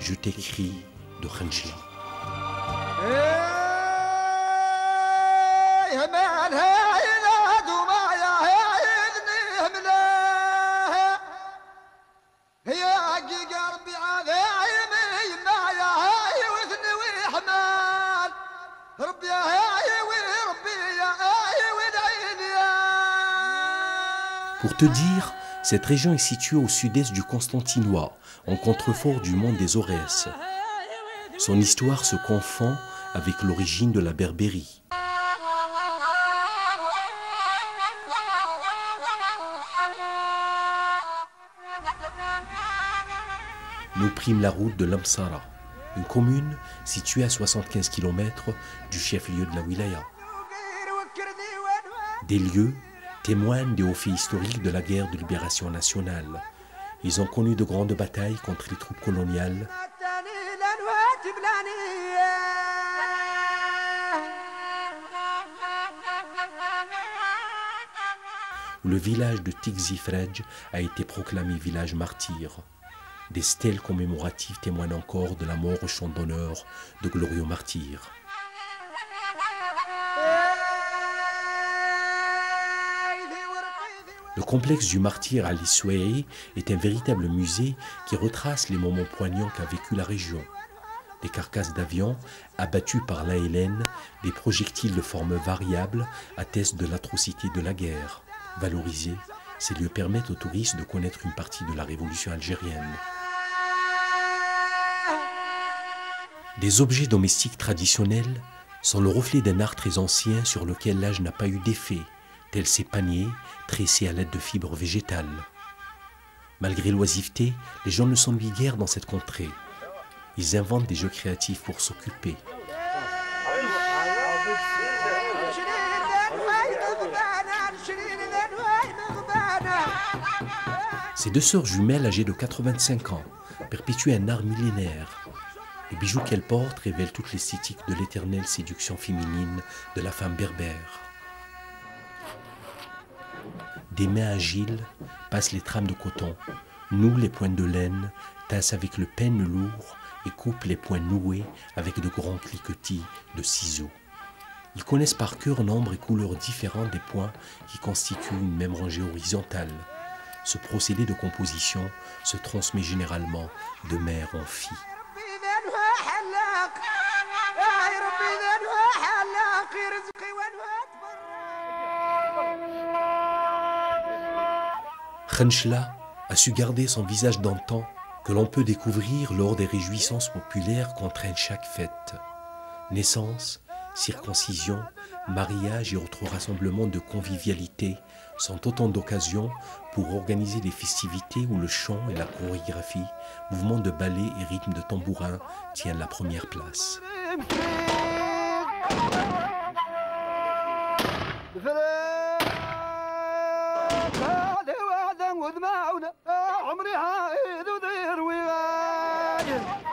Je t'écris de Khanchla. Pour te dire, cette région est située au sud-est du Constantinois, en contrefort du mont des Aurès. Son histoire se confond avec l'origine de la Berbérie. Nous prîmes la route de Lamsara, une commune située à 75 km du chef-lieu de la wilaya. Des lieux témoignent des hauts faits historiques de la guerre de libération nationale. Ils ont connu de grandes batailles contre les troupes coloniales. Où le village de Tizi-Frej a été proclamé village martyr. Des stèles commémoratives témoignent encore de la mort au champ d'honneur de glorieux martyrs. Le complexe du martyr Ali Souaï est un véritable musée qui retrace les moments poignants qu'a vécu la région. Des carcasses d'avions abattues par l'ALN, des projectiles de forme variable attestent de l'atrocité de la guerre. Valorisés, ces lieux permettent aux touristes de connaître une partie de la révolution algérienne. Des objets domestiques traditionnels sont le reflet d'un art très ancien sur lequel l'âge n'a pas eu d'effet, tels ces paniers tressés à l'aide de fibres végétales. Malgré l'oisiveté, les gens ne s'ennuient guère dans cette contrée. Ils inventent des jeux créatifs pour s'occuper. Ces deux sœurs jumelles âgées de 85 ans perpétuent un art millénaire. Les bijoux qu'elles portent révèlent toute l'esthétique de l'éternelle séduction féminine de la femme berbère. Des mains agiles passent les trames de coton, nouent les pointes de laine, tassent avec le peigne lourd et coupent les points noués avec de grands cliquetis de ciseaux. Ils connaissent par cœur nombre et couleurs différentes des points qui constituent une même rangée horizontale. Ce procédé de composition se transmet généralement de mère en fille. Khanchla a su garder son visage d'antan que l'on peut découvrir lors des réjouissances populaires qu'entraîne chaque fête. Naissance, circoncision, mariage et autres rassemblements de convivialité sont autant d'occasions pour organiser des festivités où le chant et la chorégraphie, mouvements de ballet et rythmes de tambourin tiennent la première place. ودمعنا عمري عايد ودير وغاير